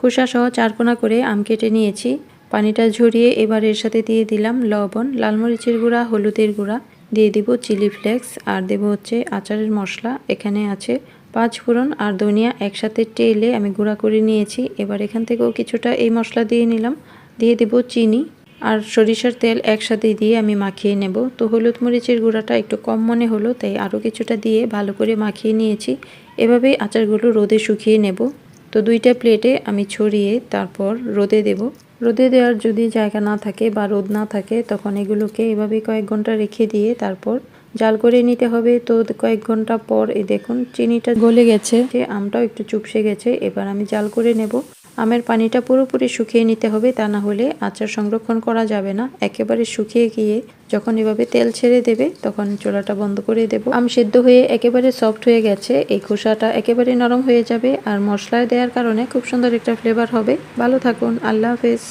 খোসা সহ 4 কোনা করে আম কেটে নিয়েছি। পানিটা ঝরিয়ে এবার এর সাথে দিয়ে দিলাম লবণ, লাল মরিচের গুঁড়া, হলুদের গুঁড়া, দিয়ে দিব চিলি ফ্লেক্স আর দেব হচ্ছে আচারের মশলা। এখানে আছে 5 ফোড়ন আর ধনিয়া একসাথে টেলে আমি গুঁড়া করে নিয়েছি। এবার এখান থেকেও কিছুটা এই মশলা দিয়ে নিলাম। দিয়ে দেব চিনি আর সরিষার তেল একসাথে দিয়ে আমি মাখিয়ে নেব। তো হলুদ মরিচের গুঁড়াটা একটু কম মনে হলো, তাই আরও কিছুটা দিয়ে ভালো করে মাখিয়ে নিয়েছি। এভাবেই আচারগুলো রোদে শুকিয়ে নেব। তো 2টা প্লেটে আমি ছড়িয়ে তারপর রোদে দেব। রোদে দেওয়ার যদি জায়গা না থাকে বা রোদ না থাকে তখন এগুলোকে এভাবে কয়েক ঘন্টা রেখে দিয়ে তারপর জাল করে নিতে হবে। তো কয়েক ঘন্টা পর এই দেখুন চিনিটা গলে গেছে, আমটাও একটু চুপসে গেছে। এবার আমি জাল করে নেব। আমের পানিটা পুরোপুরি শুকিয়ে নিতে হবে, তা না হলে আচার সংরক্ষণ করা যাবে না। একেবারে শুকিয়ে গিয়ে যখন এভাবে তেল ছেড়ে দেবে তখন চুলাটা বন্ধ করে দেব। আম সেদ্ধ হয়ে একেবারে সফট হয়ে গেছে, এই খোসাটা একেবারে নরম হয়ে যাবে আর মশলায় দেওয়ার কারণে খুব সুন্দর একটা ফ্লেভার হবে। ভালো থাকুন, আল্লাহ হাফেজ।